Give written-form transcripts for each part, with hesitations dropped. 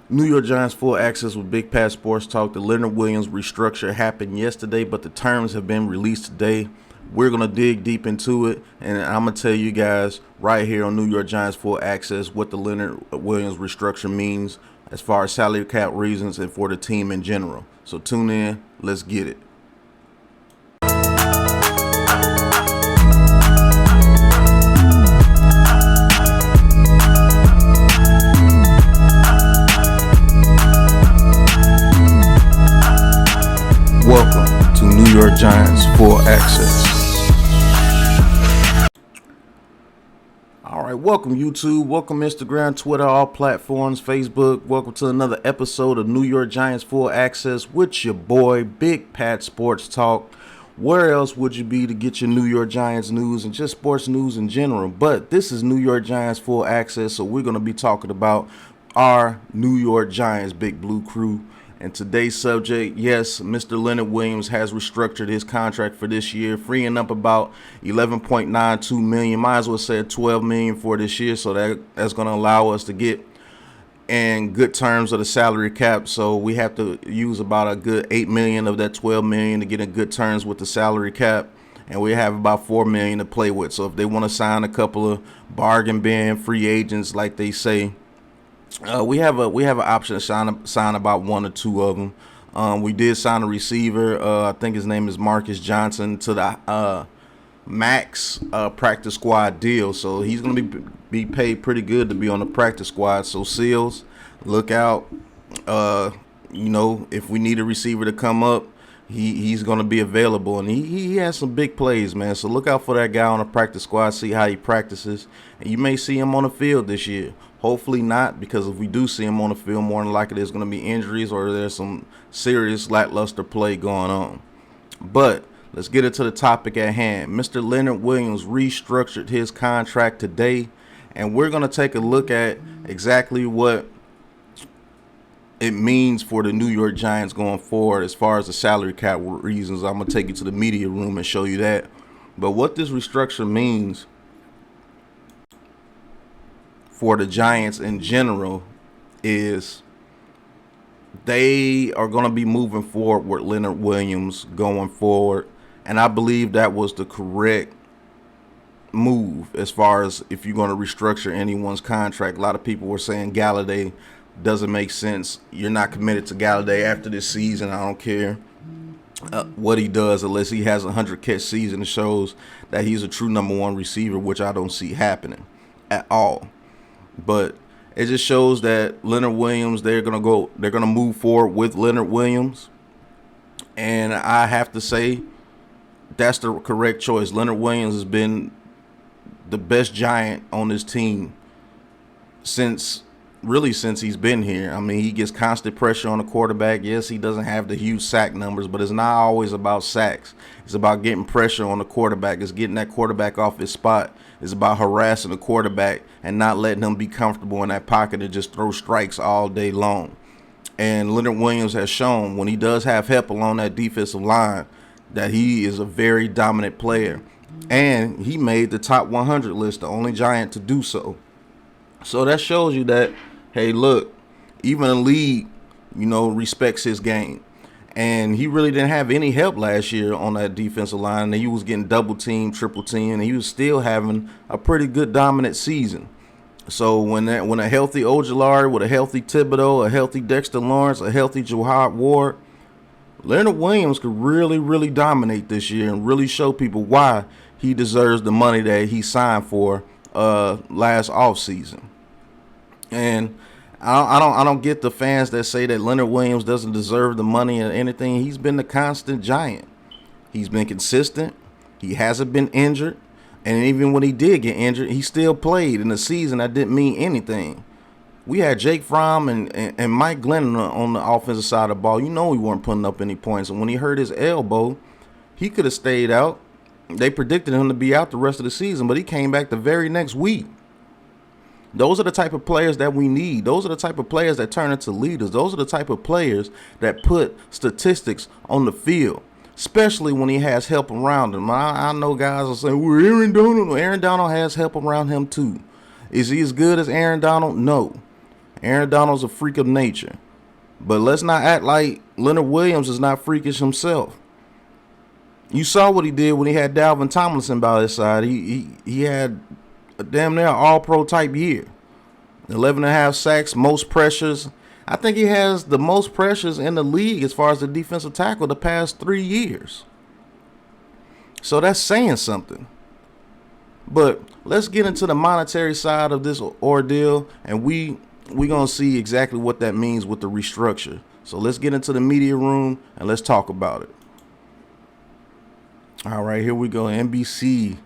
New York Giants full access with Big Pat Sports Talk. The Leonard Williams restructure happened yesterday, but the terms have been released today. We're going to dig deep into it, and I'm going to tell you guys right here on New York Giants full access what the Leonard Williams restructure means as far as salary cap reasons and for the team in general. So tune in. Let's get it. Welcome to New York Giants full access. All right, welcome YouTube, welcome Instagram, Twitter, all platforms, Facebook. Welcome to another episode of New York Giants full access with your boy Big Pat Sports Talk. Where else would you be to get your New York Giants news and just sports news in general? But this is New York Giants full access, so we're going to be talking about our New York Giants Big Blue Crew. And today's subject, yes, Mr. Leonard Williams has restructured his contract for this year, freeing up about $11.92 million. Might as well say $12 million for this year. So that's going to allow us to get in good terms of the salary cap. So we have to use about a good $8 million of that $12 million to get in good terms with the salary cap. And we have about $4 million to play with. So if they want to sign a couple of bargain bin free agents, like they say, we have an option to sign about one or two of them. We did sign a receiver. I think his name is Marcus Johnson to the max practice squad deal. So he's going to be paid pretty good to be on the practice squad. So Seals, look out. If we need a receiver to come up, he's going to be available, and he has some big plays, man. So look out for that guy on the practice squad. See how he practices, and you may see him on the field this year. Hopefully not, because if we do see him on the field, more than likely there's going to be injuries or there's some serious lackluster play going on. But let's get into the topic at hand. Mr. Leonard Williams restructured his contract today, and we're going to take a look at exactly what it means for the New York Giants going forward as far as the salary cap reasons. I'm going to take you to the media room and show you that. But what this restructure means for the Giants in general is they are going to be moving forward with Leonard Williams going forward. And I believe that was the correct move as far as if you're going to restructure anyone's contract. A lot of people were saying Galladay doesn't make sense. You're not committed to Galladay after this season. I don't care what he does unless he has a 100-catch season. It shows that he's a true number one receiver, which I don't see happening at all. But it just shows that Leonard Williams, they're gonna move forward with Leonard Williams. And I have to say that's the correct choice. Leonard Williams has been the best Giant on this team since he's been here. I mean, he gets constant pressure on the quarterback. Yes, he doesn't have the huge sack numbers, but it's not always about sacks. It's about getting pressure on the quarterback. It's getting that quarterback off his spot. It's about harassing the quarterback and not letting him be comfortable in that pocket and just throw strikes all day long. And Leonard Williams has shown when he does have help along that defensive line that he is a very dominant player. And he made the top 100 list, the only Giant to do so. So that shows you that, hey, look, even the league, respects his game. And he really didn't have any help last year on that defensive line. And he was getting double teamed, triple teamed, and he was still having a pretty good dominant season. So when a healthy Ojulari with a healthy Thibodeau, a healthy Dexter Lawrence, a healthy Jawad Ward, Leonard Williams could really, really dominate this year and really show people why he deserves the money that he signed for last offseason. And I don't get the fans that say that Leonard Williams doesn't deserve the money or anything. He's been the constant Giant. He's been consistent. He hasn't been injured. And even when he did get injured, he still played in a season that didn't mean anything. We had Jake Fromm and Mike Glennon on the offensive side of the ball. He weren't putting up any points. And when he hurt his elbow, he could have stayed out. They predicted him to be out the rest of the season, but he came back the very next week. Those are the type of players that we need. Those are the type of players that turn into leaders. Those are the type of players that put statistics on the field, especially when he has help around him. I know guys are saying, well, Aaron Donald. Aaron Donald has help around him too. Is he as good as Aaron Donald? No. Aaron Donald's a freak of nature. But let's not act like Leonard Williams is not freakish himself. You saw what he did when he had Dalvin Tomlinson by his side. He had a damn near all-pro type year. 11.5 sacks, most pressures. I think he has the most pressures in the league as far as the defensive tackle the past 3 years. So that's saying something. But let's get into the monetary side of this ordeal, and we're going to see exactly what that means with the restructure. So let's get into the media room and let's talk about it. All right, here we go. NBC.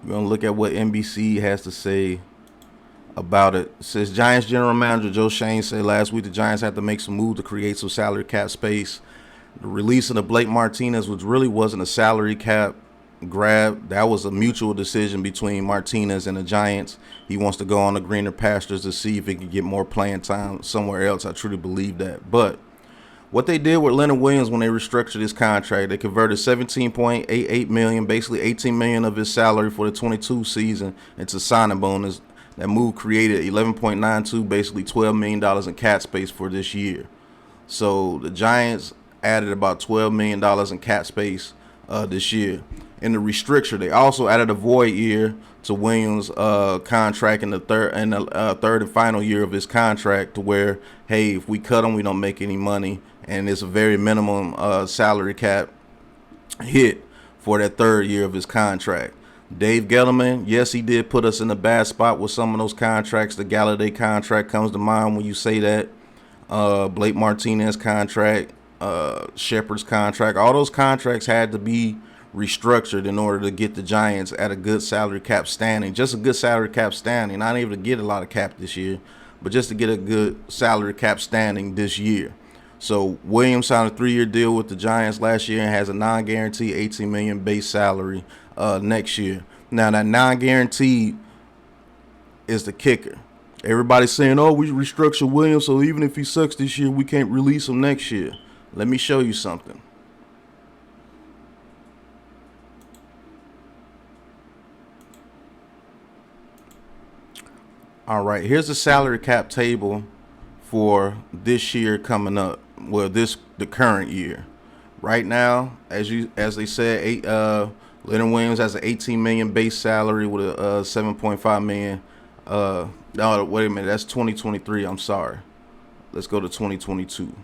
We're going to look at what NBC has to say about it. It says Giants general manager Joe Schoen said last week the Giants had to make some move to create some salary cap space. The release of Blake Martinez, which really wasn't a salary cap grab, that was a mutual decision between Martinez and the Giants. He wants to go on the greener pastures to see if he can get more playing time somewhere else. I truly believe that. But what they did with Leonard Williams when they restructured his contract, they converted $17.88 million, basically $18 million of his salary for the 22 season into signing bonus. That move created $11.92, basically $12 million in cap space for this year. So the Giants added about $12 million in cap space this year. In the restructure, they also added a void year to Williams' contract in the third and final year of his contract, to where, hey, if we cut him, we don't make any money, and it's a very minimum salary cap hit for that third year of his contract. Dave Gettleman, yes, he did put us in a bad spot with some of those contracts. The Galladay contract comes to mind when you say that. Blake Martinez contract, Shepard's contract, all those contracts had to be restructured in order to get the Giants at a good salary cap standing. Just a good salary cap standing. Not even to get a lot of cap this year, but just to get a good salary cap standing this year. So Williams signed a 3-year deal with the Giants last year and has a non-guaranteed $18 million base salary next year. Now that non-guaranteed is the kicker. Everybody's saying, oh, we restructure Williams, so even if he sucks this year, we can't release him next year. Let me show you something. All right, here's the salary cap table for this year coming up. Well, the current year. Right now, as they said, Leonard Williams has an $18 million base salary with a $7.5 million. No, wait a minute, that's 2023. I'm sorry. Let's go to 2022.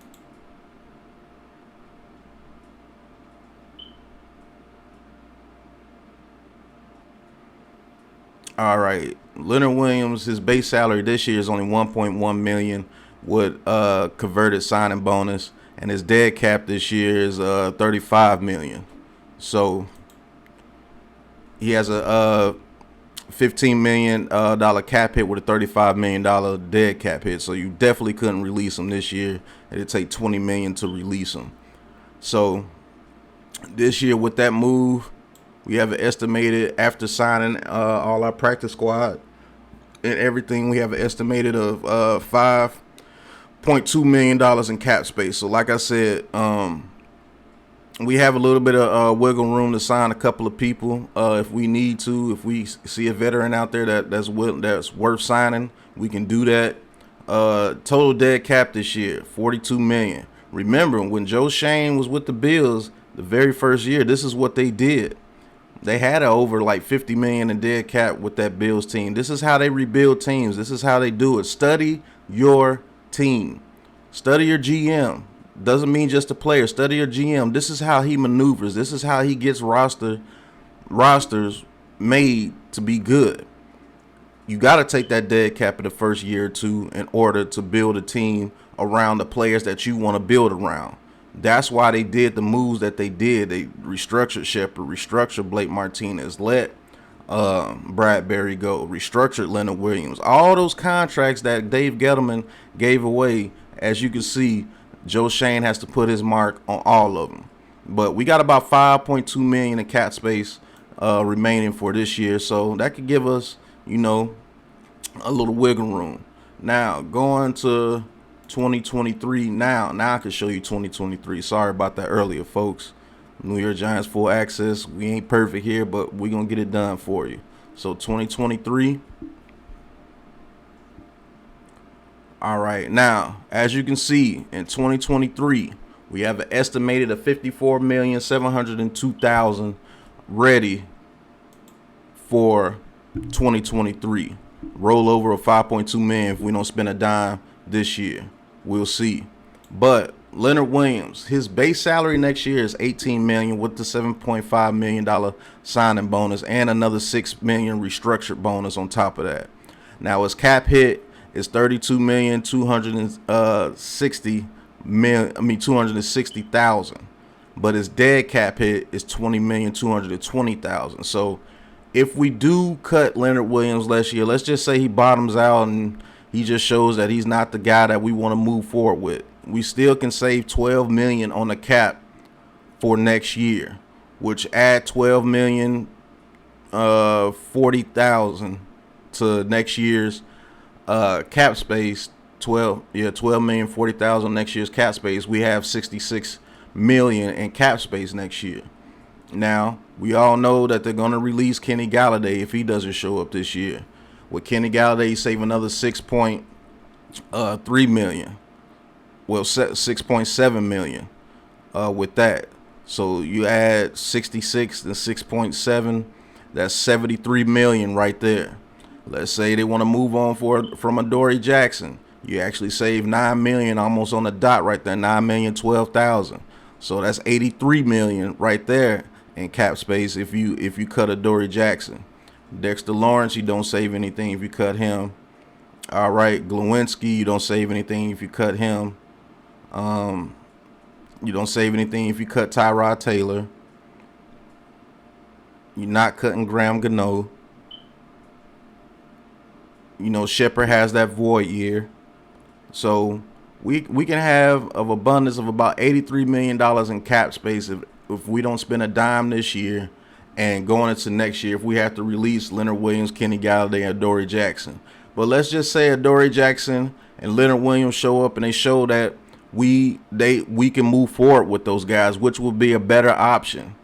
All right, Leonard Williams, his base salary this year is only $1.1 million with converted signing bonus, and his dead cap this year is $35 million. So he has a $15 million cap hit with a $35 million dead cap hit. So you definitely couldn't release him this year. It'd take $20 million to release him. So this year with that move, we have an estimated, after signing all our practice squad and everything, we have an estimated of $5.2 million in cap space. So like I said, we have a little bit of wiggle room to sign a couple of people if we need to. If we see a veteran out there that's worth signing, we can do that. Total dead cap this year, $42 million. Remember, when Joe Schoen was with the Bills the very first year, this is what they did. They had over like $50 million in dead cap with that Bills team. This is how they rebuild teams. This is how they do it. Study your team. Study your GM. Doesn't mean just a player. Study your GM. This is how he maneuvers. This is how he gets rosters made to be good. You got to take that dead cap in the first year or two in order to build a team around the players that you want to build around. That's why they did the moves that they did. They restructured Shepard, restructured Blake Martinez, let Bradbury go, restructured Leonard Williams. All those contracts that Dave Gettleman gave away, as you can see, Joe Schoen has to put his mark on all of them. But we got about $5.2 million in cap space remaining for this year, so that could give us, a little wiggle room. Now, going to 2023 now I can show you 2023. Sorry about that earlier, folks. New York Giants full access. We ain't perfect here, but we're gonna get it done for you. So 2023. All right. Now, as you can see, in 2023, we have an estimated of 54,702,000 ready for 2023. Rollover of 5.2 million if we don't spend a dime this year. We'll see. But Leonard Williams, his base salary next year is 18 million with the $7.5 million signing bonus and another 6 million restructured bonus on top of that. Now his cap hit is 32,260,000, but his dead cap hit is 20,220,000. So if we do cut Leonard Williams last year, let's just say he bottoms out and he just shows that he's not the guy that we want to move forward with, we still can save 12 million on the cap for next year, which add 12 million 40,000 to next year's cap space. 12,040,000 next year's cap space. We have 66 million in cap space next year. Now, we all know that they're going to release Kenny Galladay if he doesn't show up this year. With Kenny Galladay, he save another 6.3 million. Well, 6.7 million with that. So you add 66 and 6.7, that's 73 million right there. Let's say they want to move on from Adoree Jackson. You actually save 9 million almost on the dot right there, 9,012,000. So that's 83 million right there in cap space if you cut Adoree Jackson. Dexter Lawrence, you don't save anything if you cut him. All right, Glowinski, you don't save anything if you cut him. You don't save anything if you cut Tyrod Taylor. You're not cutting Graham Gano. You know, Shepard has that void year. So we can have an abundance of about $83 million in cap space if we don't spend a dime this year, and going into next year if we have to release Leonard Williams, Kenny Galladay, and Adoree Jackson. But let's just say Adoree Jackson and Leonard Williams show up and they show that we can move forward with those guys, which will be a better option.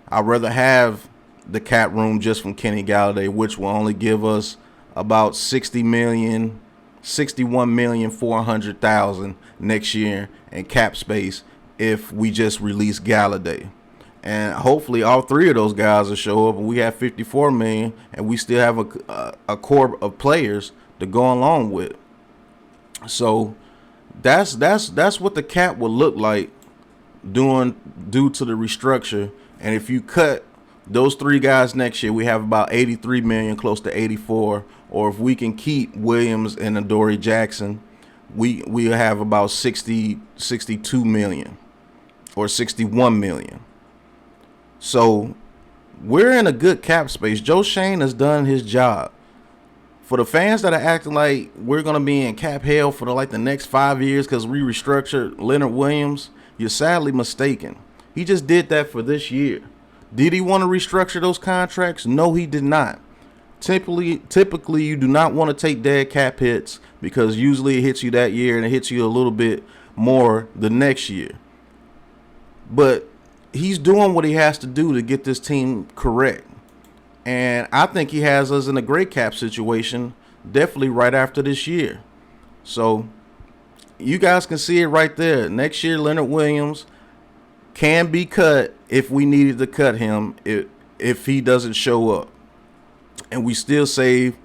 I'd rather have the cap room just from Kenny Galladay, which will only give us about 61,400,000 next year in cap space if we just release Galladay. And hopefully all three of those guys will show up and we have 54 million and we still have a core of players to go along with. So that's what the cap will look like due to the restructure. And if you cut those three guys next year, we have about 83 million, close to 84. Or if we can keep Williams and Adoree Jackson, we have about 62 million or 61 million. So we're in a good cap space. Joe Schoen has done his job. For the fans that are acting like we're going to be in cap hell for the next 5 years because we restructured Leonard Williams, you're sadly mistaken. He just did that for this year. Did he want to restructure those contracts? No, he did not. Typically, you do not want to take dead cap hits because usually it hits you that year and it hits you a little bit more the next year. But he's doing what he has to do to get this team correct. And I think he has us in a great cap situation, definitely right after this year. So you guys can see it right there. Next year, Leonard Williams can be cut if we needed to cut him if he doesn't show up. And we still save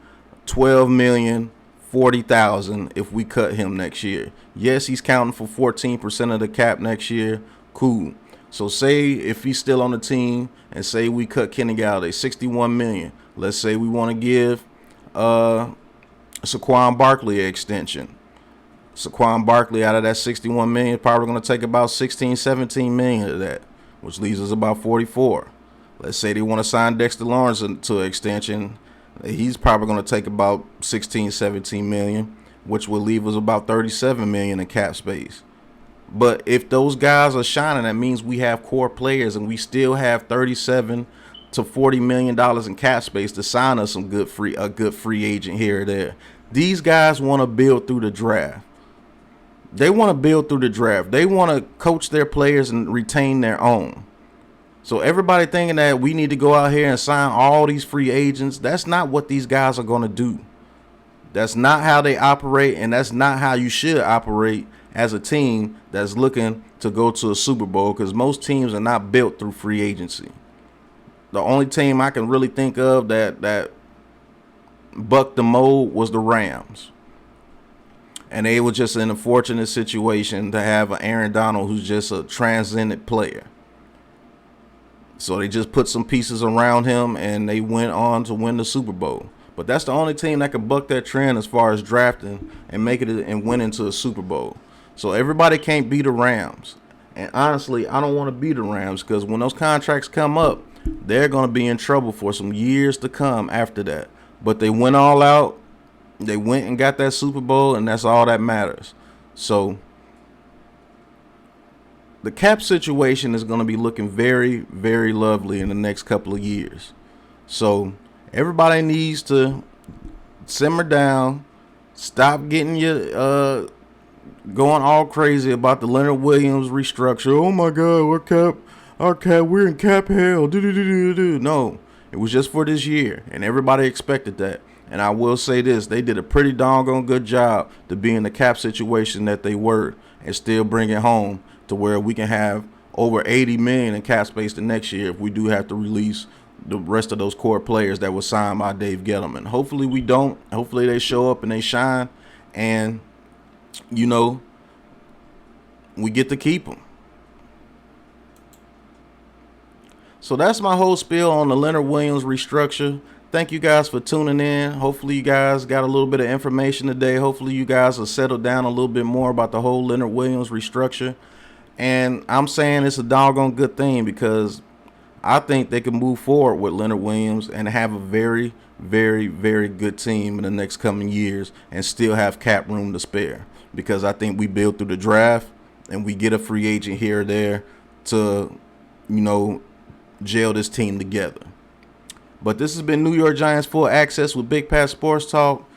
12,040,000 if we cut him next year. Yes, he's counting for 14% of the cap next year. Cool. So say if he's still on the team and say we cut Kenny Galladay, 61 million. Let's say we want to give Saquon Barkley an extension. Saquon Barkley out of that 61 million probably going to take about 16, 17 million of that, which leaves us about 44. Let's say they want to sign Dexter Lawrence to an extension. He's probably going to take about 16, 17 million, which will leave us about 37 million in cap space. But if those guys are shining, that means we have core players and we still have 37 to 40 million dollars in cap space to sign us a good free agent here or there. These guys want to build through the draft. They want to build through the draft. They want to coach their players and retain their own. So everybody thinking that we need to go out here and sign all these free agents, that's not what these guys are going to do. That's not how they operate, and that's not how you should operate as a team that's looking to go to a Super Bowl, because most teams are not built through free agency. The only team I can really think of that bucked the mold was the Rams. And they were just in a fortunate situation to have an Aaron Donald who's just a transcendent player. So they just put some pieces around him, and they went on to win the Super Bowl. But that's the only team that can buck that trend as far as drafting and make it and win into a Super Bowl. So everybody can't be the Rams. And honestly, I don't want to be the Rams, because when those contracts come up, they're going to be in trouble for some years to come after that. But they went all out. They went and got that Super Bowl, and that's all that matters. So the cap situation is going to be looking very, very lovely in the next couple of years. So everybody needs to simmer down, stop getting your going all crazy about the Leonard Williams restructure. Oh my God, we're in cap hell. No, it was just for this year, and everybody expected that. And I will say this, they did a pretty doggone good job to be in the cap situation that they were, and still bring it home to where we can have over $80 million in cap space the next year if we do have to release the rest of those core players that were signed by Dave Gettleman. Hopefully we don't. Hopefully they show up and they shine, and you know, we get to keep them. So that's my whole spiel on the Leonard Williams restructure. Thank you guys for tuning in. Hopefully you guys got a little bit of information today. Hopefully you guys will settle down a little bit more about the whole Leonard Williams restructure. And I'm saying it's a doggone good thing, because I think they can move forward with Leonard Williams and have a very, very, very good team in the next coming years, and still have cap room to spare. Because I think we build through the draft, and we get a free agent here or there to, you know, gel this team together. But this has been New York Giants Full Access with Big Pat Sports Talk.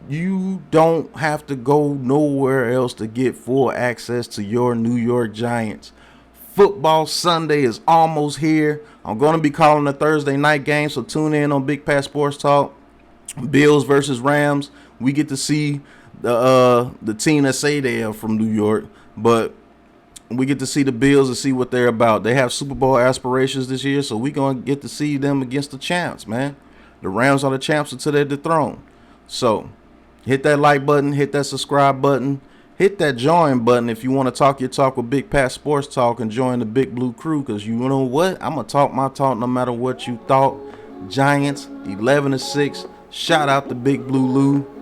You don't have to go nowhere else to get full access to your New York Giants. Football Sunday is almost here. I'm going to be calling the Thursday night game, so tune in on Big Pat Sports Talk. Bills versus Rams. We get to see the team that say they are from New York, but we get to see the Bills and see what they're about. They have Super Bowl aspirations this year, so we're going to get to see them against the champs, man. The Rams are the champs until they're dethroned. So hit that like button, hit that subscribe button, hit that join button if you want to talk your talk with Big Pat Sports Talk and join the Big Blue Crew, because you know what? I'm going to talk my talk no matter what you thought. Giants 11-6. Shout out to Big Blue Lou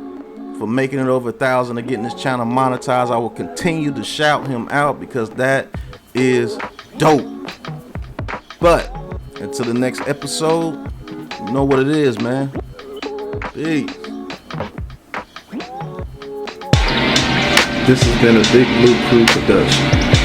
for making it over 1,000 and getting this channel monetized. I will continue to shout him out, because that is dope. But until the next episode, you know what it is, man. Peace. This has been a Big Blue Crew production.